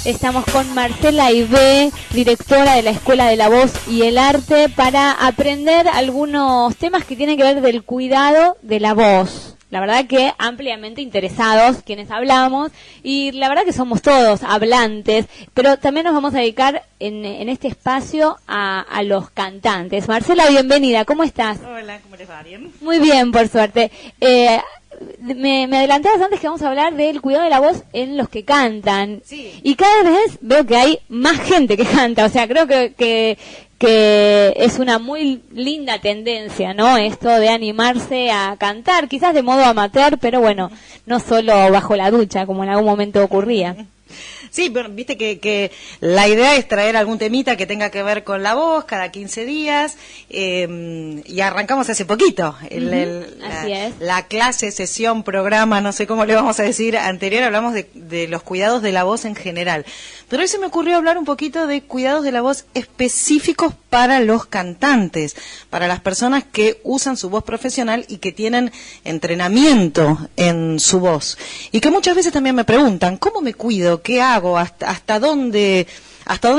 Estamos con Marcela Ibé, directora de la Escuela de la Voz y el Arte, para aprender algunos temas que tienen que ver del cuidado de la voz. La verdad que ampliamente interesados quienes hablamos, y la verdad que somos todos hablantes, pero también nos vamos a dedicar en este espacio a los cantantes. Marcela, bienvenida, ¿cómo estás? Hola, ¿cómo les va? ¿Bien? Muy bien, por suerte. Me adelantabas antes que vamos a hablar del cuidado de la voz en los que cantan. Sí. Y cada vez veo que hay más gente que canta, o sea, creo que es una muy linda tendencia, ¿no? Esto de animarse a cantar, quizás de modo amateur, pero bueno, no solo bajo la ducha, como en algún momento ocurría. Sí, pero viste que la idea es traer algún temita que tenga que ver con la voz cada 15 días, y arrancamos hace poquito. Así es. La clase, sesión, programa, no sé cómo le vamos a decir, anterior hablamos de los cuidados de la voz en general. Pero hoy se me ocurrió hablar un poquito de cuidados de la voz específicos para los cantantes, para las personas que usan su voz profesional y que tienen entrenamiento en su voz. Y que muchas veces también me preguntan, ¿cómo me cuido? ¿Qué hago? ¿Hasta dónde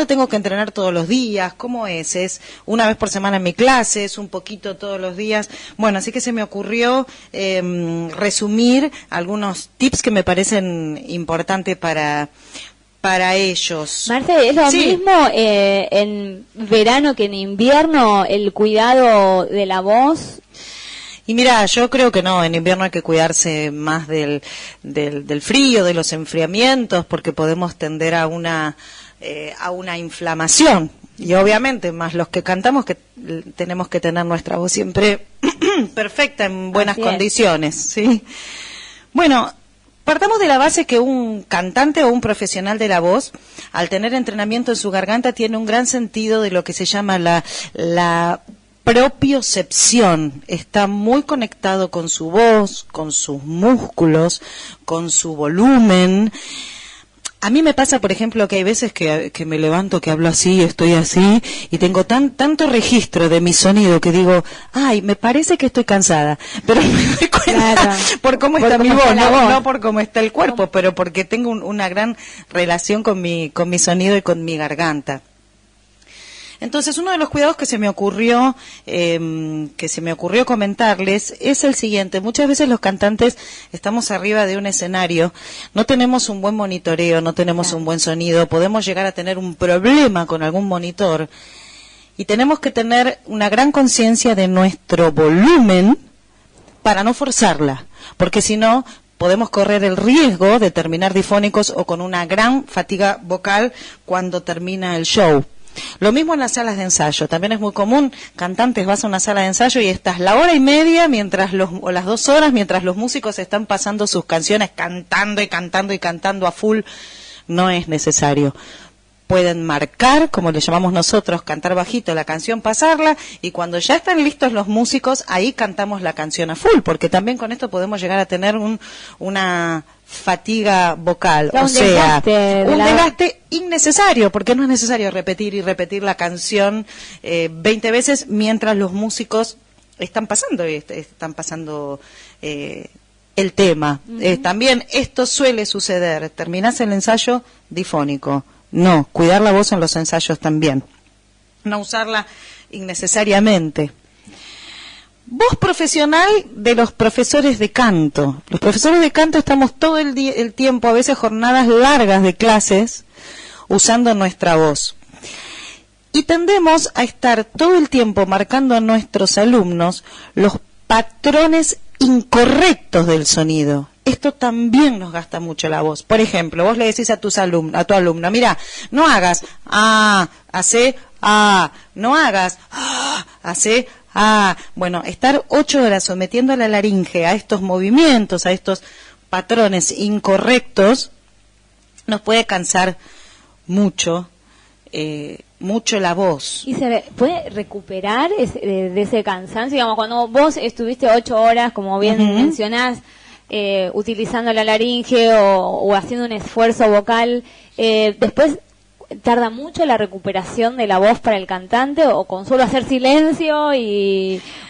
tengo que entrenar todos los días? ¿Cómo es? ¿Es una vez por semana en mi clase? ¿Es un poquito todos los días? Bueno, así que se me ocurrió resumir algunos tips que me parecen importantes para ellos. Marce, ¿es lo mismo en verano que en invierno el cuidado de la voz? Y mira, yo creo que no, en invierno hay que cuidarse más del frío, de los enfriamientos, porque podemos tender a una inflamación. Y obviamente, más los que cantamos, que tenemos que tener nuestra voz siempre perfecta, en buenas condiciones, ¿sí? Bueno, partamos de la base que un cantante o un profesional de la voz, al tener entrenamiento en su garganta, tiene un gran sentido de lo que se llama la propiocepción. Está muy conectado con su voz, con sus músculos, con su volumen. A mí me pasa, por ejemplo, que hay veces que me levanto, que hablo así, estoy así, y tengo tanto registro de mi sonido que digo, ay, me parece que estoy cansada, pero me doy cuenta por cómo está mi voz, no por cómo está el cuerpo, pero porque tengo una gran relación con mi sonido y con mi garganta. Entonces, uno de los cuidados que se me ocurrió comentarles es el siguiente. Muchas veces los cantantes estamos arriba de un escenario, no tenemos un buen monitoreo, no tenemos un buen sonido, podemos llegar a tener un problema con algún monitor, y tenemos que tener una gran conciencia de nuestro volumen para no forzarla, porque si no podemos correr el riesgo de terminar difónicos o con una gran fatiga vocal cuando termina el show. Lo mismo en las salas de ensayo. También es muy común, cantantes, vas a una sala de ensayo y estás la hora y media o las 2 horas mientras los músicos están pasando sus canciones, cantando y cantando y cantando a full. No es necesario. Pueden marcar, como le llamamos nosotros, cantar bajito la canción, pasarla, y cuando ya están listos los músicos, ahí cantamos la canción a full, porque también con esto podemos llegar a tener una fatiga vocal, o sea, un desgaste innecesario, porque no es necesario repetir y repetir la canción 20 veces mientras los músicos están pasando el tema. También esto suele suceder, terminás el ensayo difónico. No, cuidar la voz en los ensayos también. No usarla innecesariamente. Voz profesional de los profesores de canto. Los profesores de canto estamos todo el tiempo, a veces jornadas largas de clases, usando nuestra voz. Y tendemos a estar todo el tiempo marcando a nuestros alumnos los patrones incorrectos del sonido. Esto también nos gasta mucho la voz. Por ejemplo, vos le decís a tu alumno, mira, no hagas hace no hagas hace bueno, estar 8 horas sometiendo a la laringe a estos movimientos, a estos patrones incorrectos, nos puede cansar mucho la voz. ¿Y se puede recuperar de ese cansancio? Digamos, cuando vos estuviste 8 horas, como bien mencionás, utilizando la laringe o haciendo un esfuerzo vocal, después ¿Tarda mucho la recuperación de la voz para el cantante o con solo hacer silencio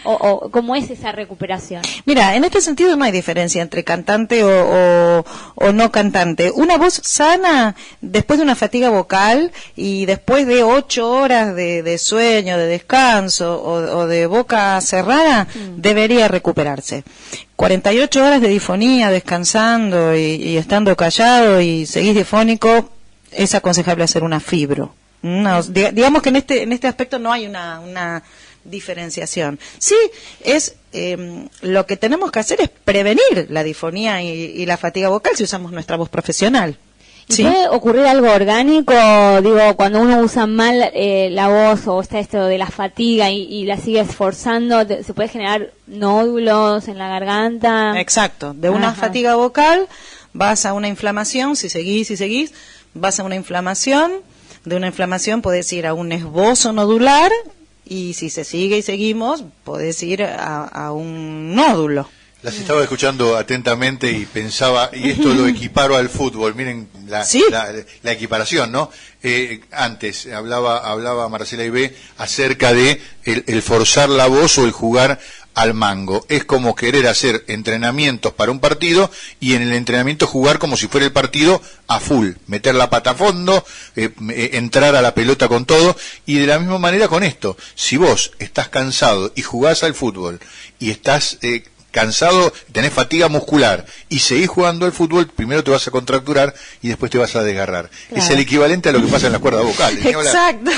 o cómo es esa recuperación? Mira, en este sentido no hay diferencia entre cantante o no cantante. Una voz sana, después de una fatiga vocal y después de 8 horas de sueño, de descanso o de boca cerrada, debería recuperarse. 48 horas de difonía, descansando y estando callado y seguís difónico, es aconsejable hacer una fibro. No, digamos que en este aspecto no hay una diferenciación. Sí, es lo que tenemos que hacer es prevenir la difonía y la fatiga vocal si usamos nuestra voz profesional. ¿Sí? ¿Puede ocurrir algo orgánico, digo, cuando uno usa mal la voz o está esto de la fatiga y la sigue esforzando, se puede generar nódulos en la garganta? Exacto, de una fatiga vocal vas a una inflamación, si seguís, vas a una inflamación, de una inflamación podés ir a un esbozo nodular y si se sigue y seguimos, podés ir a un nódulo. Las estaba escuchando atentamente y pensaba, y esto lo equiparo al fútbol, miren la equiparación, ¿no? Antes hablaba Marcela Ibé acerca de el forzar la voz o el jugar al mango. Es como querer hacer entrenamientos para un partido y en el entrenamiento jugar como si fuera el partido a full, meter la pata a fondo, entrar a la pelota con todo, y de la misma manera con esto. Si vos estás cansado y jugás al fútbol y estás cansado, tenés fatiga muscular y seguís jugando al fútbol, primero te vas a contracturar y después te vas a desgarrar. Claro. Es el equivalente a lo que pasa en las cuerdas vocales. Exacto.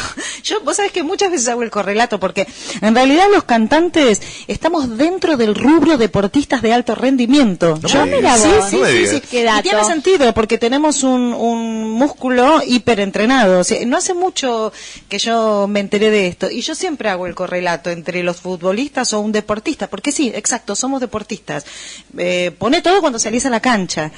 Vos sabés que muchas veces hago el correlato porque en realidad los cantantes estamos dentro del rubro deportistas de alto rendimiento. Sí. Y tiene sentido porque tenemos un músculo hiperentrenado. O sea, no hace mucho que yo me enteré de esto y yo siempre hago el correlato entre los futbolistas o un deportista, porque sí, exacto, somos deportistas. Pone todo cuando salís a la cancha,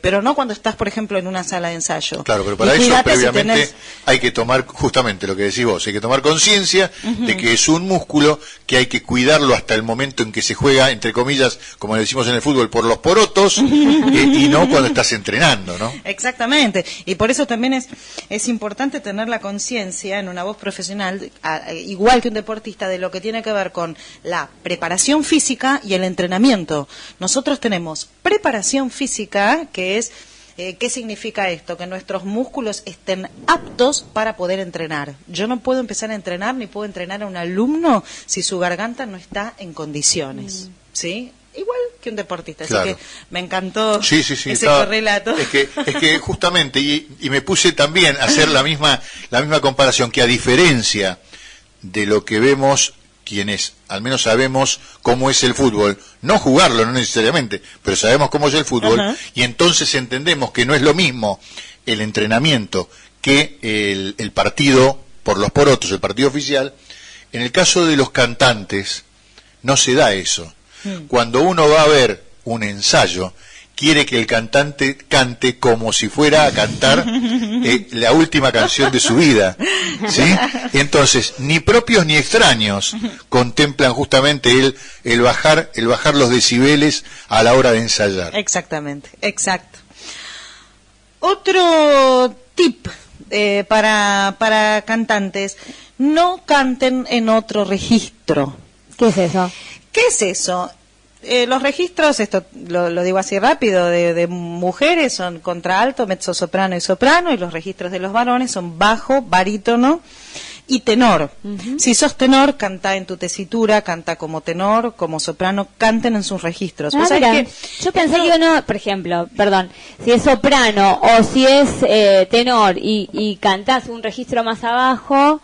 pero no cuando estás, por ejemplo, en una sala de ensayo. Claro, pero para eso previamente hay que tomar justamente lo que decís vos, hay que tomar conciencia de que es un músculo que hay que cuidarlo hasta el momento en que se juega, entre comillas, como decimos en el fútbol, por los porotos, y no cuando estás entrenando, ¿no? Exactamente, y por eso también es importante tener la conciencia en una voz profesional, igual que un deportista, de lo que tiene que ver con la preparación física y el entrenamiento. Nosotros tenemos preparación física, que es, ¿qué significa esto? Que nuestros músculos estén aptos para poder entrenar. Yo no puedo empezar a entrenar, ni puedo entrenar a un alumno si su garganta no está en condiciones, ¿sí? Igual que un deportista, así que me encantó ese correlato. Es que justamente, y me puse también a hacer la misma comparación, que a diferencia de lo que vemos quienes al menos sabemos cómo es el fútbol, no jugarlo no necesariamente, pero sabemos cómo es el fútbol, y entonces entendemos que no es lo mismo el entrenamiento que el partido por los porotos, el partido oficial. En el caso de los cantantes no se da eso. Cuando uno va a ver un ensayo, quiere que el cantante cante como si fuera a cantar la última canción de su vida, ¿sí? Entonces, ni propios ni extraños contemplan justamente el bajar los decibeles a la hora de ensayar. Exactamente, exacto. Otro tip para cantantes: no canten en otro registro. ¿Qué es eso? ¿Qué es eso? Los registros, esto lo digo así rápido, de mujeres son contralto, mezzosoprano y soprano, y los registros de los varones son bajo, barítono y tenor. Si sos tenor, canta en tu tesitura, canta como tenor, como soprano, canten en sus registros. Yo pensé que uno, por ejemplo, si es soprano o si es tenor y cantás un registro más abajo,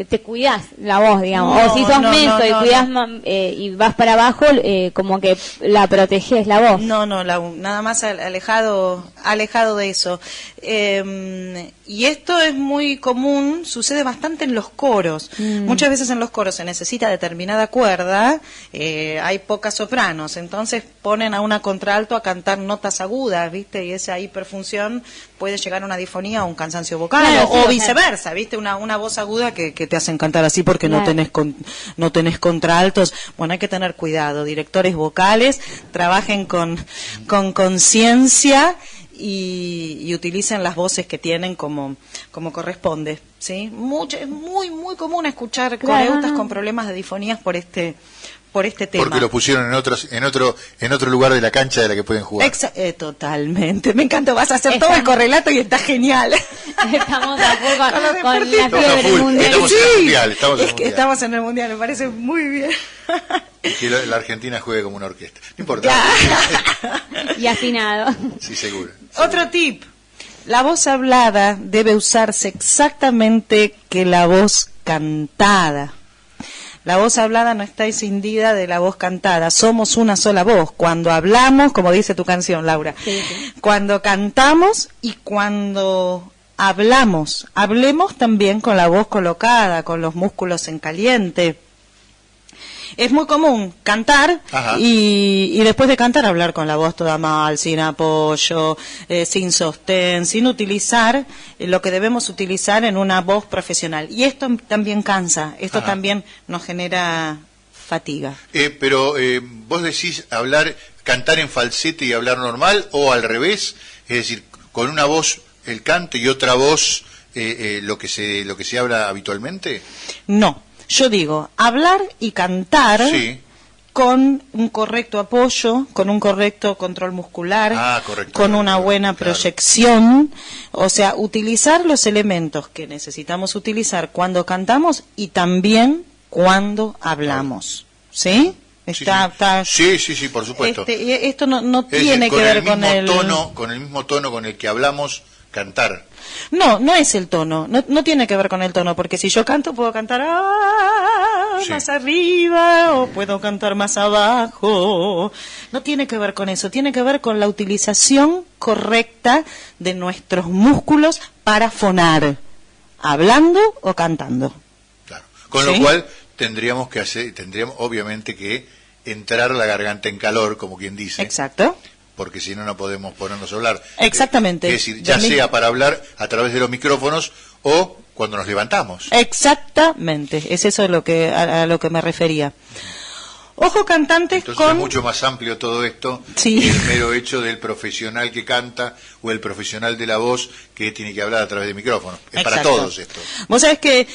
te cuidás la voz, digamos, o si sos mezzo y cuidás y vas para abajo, como que la protegés la voz. Nada más alejado de eso. Y esto es muy común, sucede bastante en los coros. Muchas veces en los coros se necesita determinada cuerda, hay pocas sopranos, entonces ponen a una contralto a cantar notas agudas, ¿viste? Y esa hiperfunción puede llegar a una difonía o un cansancio vocal, o viceversa, ¿viste? Una voz aguda que te hacen cantar así porque no tenés contraltos. Bueno, hay que tener cuidado. Directores vocales, trabajen con conciencia y utilicen las voces que tienen como corresponde, ¿sí? Es muy común escuchar coreutas con problemas de difonías por este tema. Porque lo pusieron en otro lugar de la cancha de la que pueden jugar. Totalmente. Me encanta. Vas a hacer todo el correlato y está genial. Estamos a full con la fiebre mundial. Estamos en el mundial. Me parece muy bien. Que la Argentina juegue como una orquesta. No importa. Y afinado. Sí, seguro. Otro tip. La voz hablada debe usarse exactamente que la voz cantada. La voz hablada no está escindida de la voz cantada. Somos una sola voz. Cuando hablamos, como dice tu canción, Laura, sí. Cuando cantamos y cuando hablamos, hablemos también con la voz colocada, con los músculos en caliente. Es muy común cantar y después de cantar hablar con la voz toda mal, sin apoyo, sin sostén, sin utilizar lo que debemos utilizar en una voz profesional. Y esto también cansa, esto también nos genera fatiga. Pero vos decís cantar en falsete y hablar normal, o al revés, es decir, con una voz el canto y otra voz lo que se habla habitualmente. No. Yo digo, hablar y cantar con un correcto apoyo, con un correcto control muscular, con una buena proyección, o sea, utilizar los elementos que necesitamos utilizar cuando cantamos y también cuando hablamos, ¿sí? Sí, por supuesto. Esto no tiene que ver con con el mismo tono con el que hablamos, cantar. No es el tono, no tiene que ver con el tono, porque si yo canto puedo cantar más arriba o puedo cantar más abajo. No tiene que ver con eso, tiene que ver con la utilización correcta de nuestros músculos para fonar, hablando o cantando. Claro. Con lo cual tendríamos obviamente que entrar la garganta en calor, como quien dice. Exacto. Porque si no podemos ponernos a hablar. Exactamente. Es decir, ya sea para hablar a través de los micrófonos o cuando nos levantamos. Exactamente, es eso a lo que me refería. Ojo, cantantes. Entonces es mucho más amplio todo esto que el mero hecho del profesional que canta o el profesional de la voz que tiene que hablar a través de micrófonos. Es para todos esto. Vos sabés que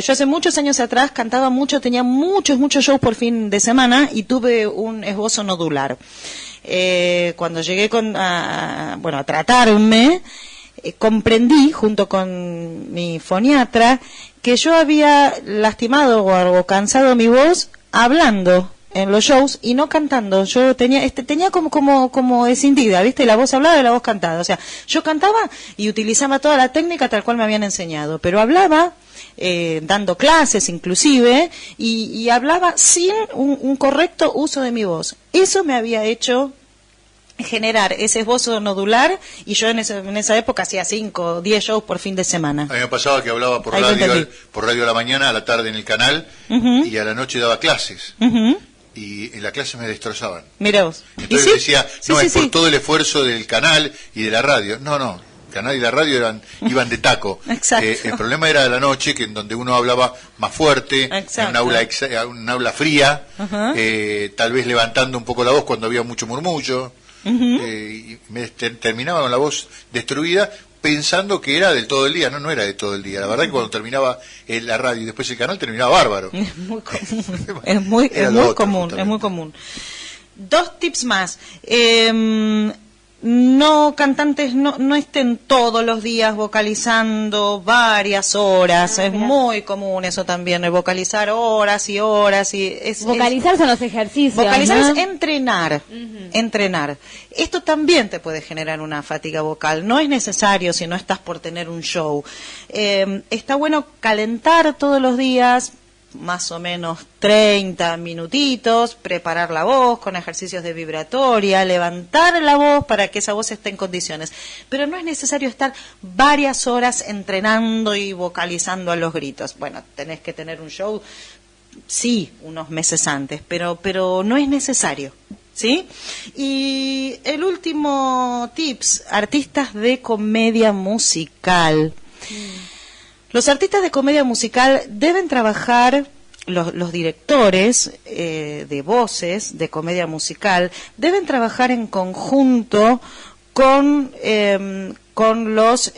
yo hace muchos años atrás cantaba mucho, tenía muchos shows por fin de semana y tuve un esbozo nodular. Cuando llegué a tratarme, comprendí junto con mi foniatra que yo había lastimado o cansado mi voz hablando en los shows y no cantando. Yo tenía como escindida, ¿viste? La voz hablada y la voz cantada. O sea, yo cantaba y utilizaba toda la técnica tal cual me habían enseñado, pero hablaba dando clases inclusive y hablaba sin un correcto uso de mi voz. Eso me había hecho generar ese esbozo nodular y yo en esa época hacía 5 o 10 shows por fin de semana. A mí me pasaba que hablaba por radio a la mañana, a la tarde en el canal y a la noche daba clases. Y en la clase me destrozaban. Mirá vos. Entonces decía, es por todo el esfuerzo del canal y de la radio. No, el canal y la radio iban de taco. El problema era de la noche, que en donde uno hablaba más fuerte, en un aula fría, tal vez levantando un poco la voz cuando había mucho murmullo. Y me terminaba con la voz destruida pensando que era del todo el día. No era de todo el día. La verdad que cuando terminaba la radio y después el canal terminaba bárbaro. Es muy común. 2 tips más. Cantantes no estén todos los días vocalizando varias horas. Es muy común eso también, el vocalizar horas y horas. Vocalizar son los ejercicios. Vocalizar es entrenar. Entrenar. Esto también te puede generar una fatiga vocal. No es necesario si no estás por tener un show. Está bueno calentar todos los días, más o menos 30 minutitos, preparar la voz con ejercicios de vibratoria, levantar la voz para que esa voz esté en condiciones. Pero no es necesario estar varias horas entrenando y vocalizando a los gritos. Bueno, tenés que tener un show, sí, unos meses antes, pero no es necesario, ¿sí? Y el último tips, artistas de comedia musical. Los artistas de comedia musical deben trabajar, los directores de voces de comedia musical, deben trabajar en conjunto con los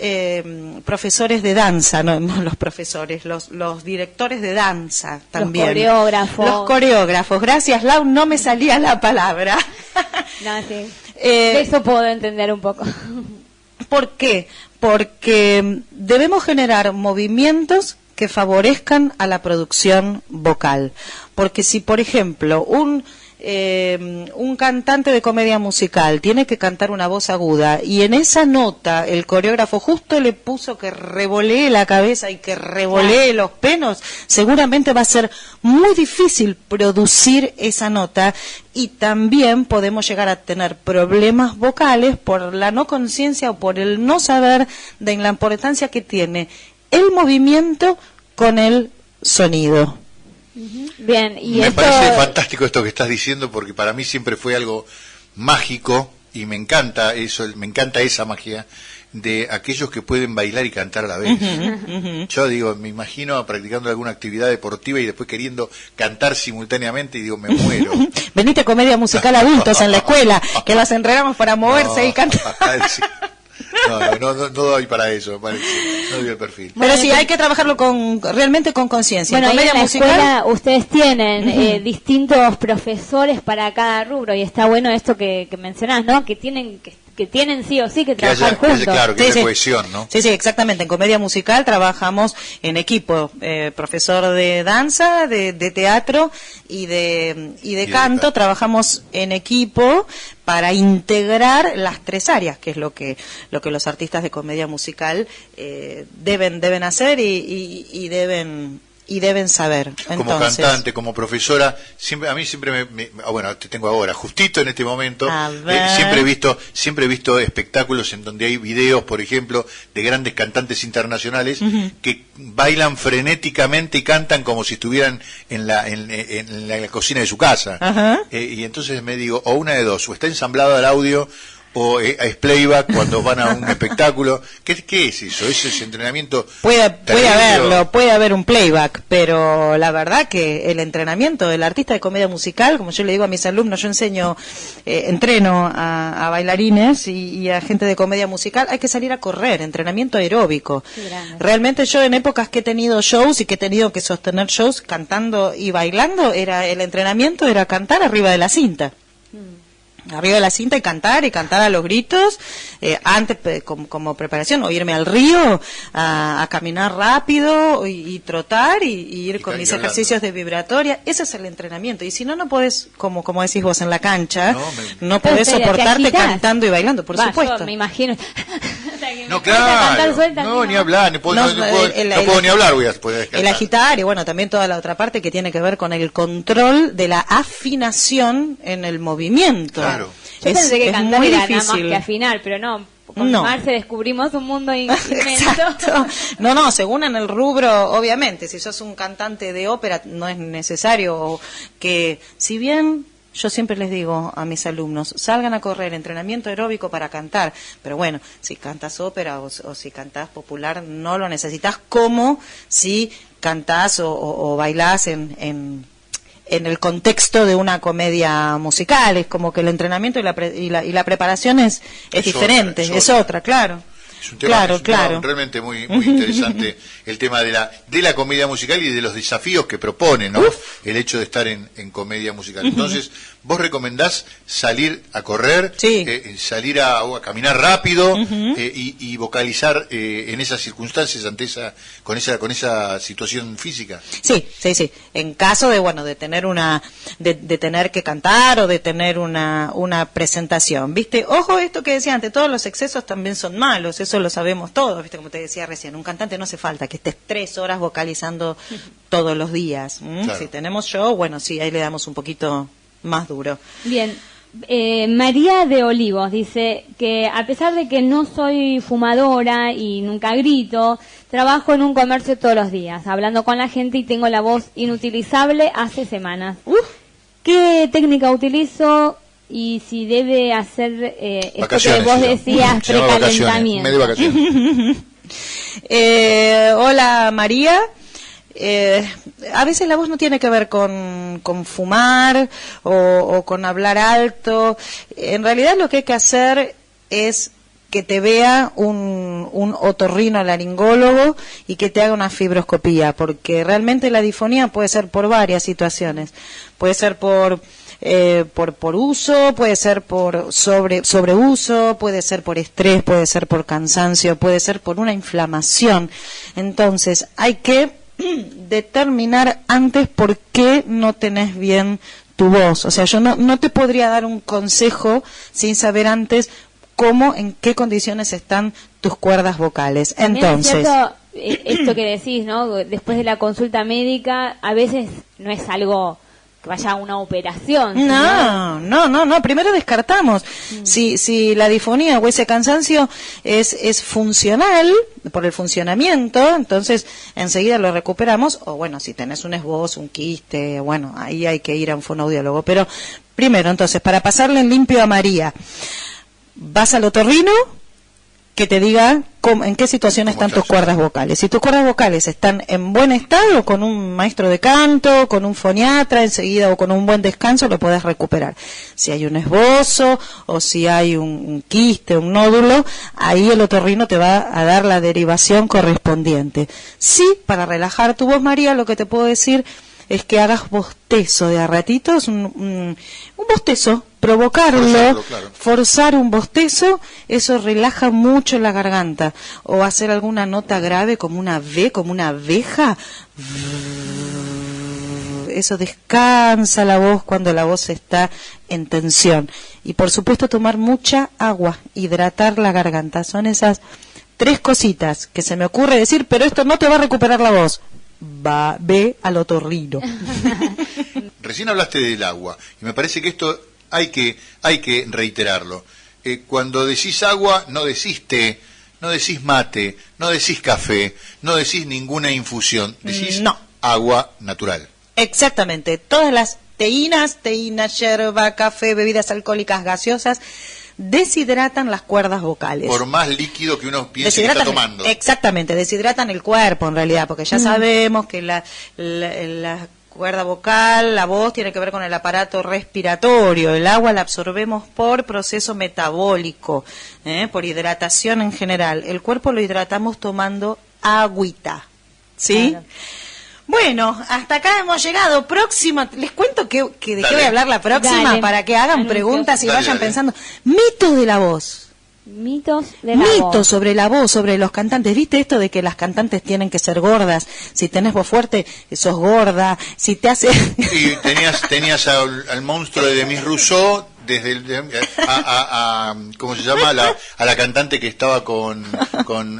profesores de danza, no los profesores, los directores de danza también. Los coreógrafos. Gracias, Lau, no me salía la palabra. No, sí. Eso puedo entender un poco. ¿Por qué? Porque debemos generar movimientos que favorezcan a la producción vocal. Porque si, por ejemplo, un cantante de comedia musical tiene que cantar una voz aguda y en esa nota el coreógrafo justo le puso que revolee la cabeza y que revolee los pelos, seguramente va a ser muy difícil producir esa nota y también podemos llegar a tener problemas vocales por la no conciencia o por el no saber de la importancia que tiene el movimiento con el sonido. Bien, y me esto... parece fantástico esto que estás diciendo, porque para mí siempre fue algo mágico y me encanta eso, me encanta esa magia de aquellos que pueden bailar y cantar a la vez. Yo digo, me imagino practicando alguna actividad deportiva y después queriendo cantar simultáneamente y digo, me muero. Venite a comedia musical adultos en la escuela, que las entrenamos para moverse y cantar. No doy para eso, me parece. No doy el perfil. Pero sí, hay que trabajarlo realmente con conciencia. Bueno, en en la escuela ustedes tienen distintos profesores para cada rubro y está bueno esto que mencionás, ¿no? Que tienen sí o sí que trabajar juntos. Claro, que haya cohesión, ¿no? Sí, exactamente. En comedia musical trabajamos en equipo, profesor de danza, de teatro y de canto, trabajamos en equipo para integrar las tres áreas, que es lo que los artistas de comedia musical deben hacer y deben saber. Como Entonces, cantante, como profesora, a mí siempre bueno, te tengo ahora, justito en este momento, siempre he visto espectáculos en donde hay videos, por ejemplo, de grandes cantantes internacionales que bailan frenéticamente y cantan como si estuvieran en la cocina de su casa. Y entonces me digo, o una de dos, o está ensamblado el audio, o es playback cuando van a un espectáculo. ¿Qué es eso? ¿Ese es entrenamiento? Puede haber un playback, pero la verdad que el entrenamiento del artista de comedia musical, como yo le digo a mis alumnos, yo entreno a bailarines y a gente de comedia musical, hay que salir a correr, entrenamiento aeróbico. Realmente yo en épocas que he tenido shows y que he tenido que sostener shows cantando y bailando, el entrenamiento era cantar arriba de la cinta. Arriba de la cinta y cantar a los gritos, antes como preparación, o irme al río a caminar rápido y trotar y ir con mis ejercicios de vibratoria. Ese es el entrenamiento. Y si no podés, como decís vos, en la cancha, no podés soportarte cantando y bailando, por supuesto. Yo me imagino. No, claro, ni hablar, no puedo ni hablar, voy a poder cantar. El agitar y bueno, también toda la otra parte que tiene que ver con el control de la afinación en el movimiento. Claro. Yo pensé que cantar muy era difícil. nada más que afinar, pero no. Con Marce descubrimos un mundo inmenso. Exacto. No, según en el rubro, obviamente, si sos un cantante de ópera, no es necesario que, si bien yo siempre les digo a mis alumnos, salgan a correr, entrenamiento aeróbico para cantar, pero bueno, si cantas ópera o si cantás popular, no lo necesitas, como si cantás o bailás en el contexto de una comedia musical. Es como que el entrenamiento y la preparación es diferente, es otra, claro. Es un tema, tema realmente muy interesante, el tema de la comedia musical y de los desafíos que propone, ¿no? El hecho de estar en comedia musical. Entonces, ¿vos recomendás salir a correr, salir a caminar rápido y vocalizar en esas circunstancias con esa situación física? Sí. En caso de tener de tener que cantar o de tener una presentación, ¿viste? Ojo, esto que decía antes, todos los excesos también son malos, eso lo sabemos todos, ¿viste? Como te decía recién, un cantante no hace falta que estés 3 horas vocalizando todos los días. Claro. Si tenemos show, bueno, sí, ahí le damos un poquito más duro. Bien. María de Olivos dice que a pesar de que no soy fumadora y nunca grito, trabajo en un comercio todos los días, hablando con la gente y tengo la voz inutilizable hace semanas. ¿Qué técnica utilizo? Y si debe hacer esto que vos decías, precalentamiento. Medio vacaciones. Hola María. A veces la voz no tiene que ver con fumar o con hablar alto. En realidad lo que hay que hacer es que te vea un otorrinolaringólogo y que te haga una fibroscopía, porque realmente la disfonía puede ser por varias situaciones. Puede ser por uso, puede ser por sobreuso, puede ser por estrés, puede ser por cansancio, puede ser por una inflamación. Entonces, hay que determinar antes por qué no tenés bien tu voz. O sea, yo no te podría dar un consejo sin saber antes cómo, en qué condiciones están tus cuerdas vocales. Entonces, es cierto, esto que decís, ¿no? Después de la consulta médica, a veces no es algo que vaya a una operación. No. Primero descartamos si la disfonía o ese cansancio es funcional por el funcionamiento, entonces enseguida lo recuperamos. O bueno, si tenés un esbozo, un quiste, bueno, ahí hay que ir a un fonoaudiólogo. Pero primero, entonces, para pasarle en limpio a María, vas al otorrino que te diga en qué situación están tus cuerdas vocales. Si tus cuerdas vocales están en buen estado, con un maestro de canto, con un foniatra, enseguida, o con un buen descanso, lo podés recuperar. Si hay un esbozo, o si hay un quiste, un nódulo, ahí el otorrino te va a dar la derivación correspondiente. Sí, para relajar tu voz, María, lo que te puedo decir es que hagas bostezo de a ratitos, un bostezo, provocarlo, claro. Forzar un bostezo, eso relaja mucho la garganta. O hacer alguna nota grave como una V, como una abeja. Eso descansa la voz cuando la voz está en tensión. Y por supuesto tomar mucha agua, hidratar la garganta. Son esas 3 cositas que se me ocurre decir, pero esto no te va a recuperar la voz. Ve al otorrino. Recién hablaste del agua y me parece que esto hay que reiterarlo. Cuando decís agua, no decís té, no decís mate, no decís café, no decís ninguna infusión, decís agua natural. Exactamente, todas las teína, yerba, café, bebidas alcohólicas gaseosas deshidratan las cuerdas vocales. Por más líquido que uno piense que está tomando. Exactamente, deshidratan el cuerpo en realidad, porque ya sabemos que la cuerda vocal, la voz, tiene que ver con el aparato respiratorio. El agua la absorbemos por proceso metabólico, por hidratación en general. El cuerpo lo hidratamos tomando agüita, ¿sí? Claro. Bueno, hasta acá hemos llegado. Próxima, les cuento de qué voy a hablar la próxima. Dale. Para que hagan preguntas y vayan pensando. Mitos de la voz. Mitos de la voz. Mitos sobre la voz, sobre los cantantes. ¿Viste esto de que las cantantes tienen que ser gordas? Si tenés voz fuerte, sos gorda. Si te hace... Y tenías al monstruo de Demis Rousseau, desde ¿cómo se llama? A la cantante que estaba con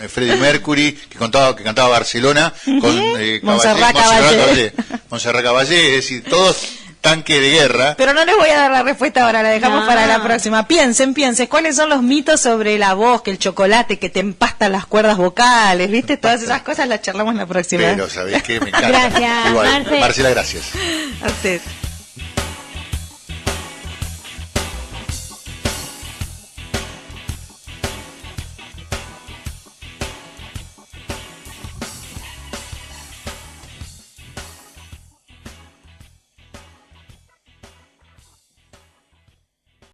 Freddie Mercury, que cantaba Barcelona, con Montserrat Caballé. Montserrat Caballé, es decir, todos tanque de guerra. Pero no les voy a dar la respuesta ahora, la dejamos para la próxima. Piensen, ¿cuáles son los mitos sobre la voz? Que el chocolate, que te empasta las cuerdas vocales, ¿viste? Todas esas cosas las charlamos la próxima. Pero, ¿sabés qué? Me encanta. Gracias, Igual, Marce. Marcela, gracias. A usted.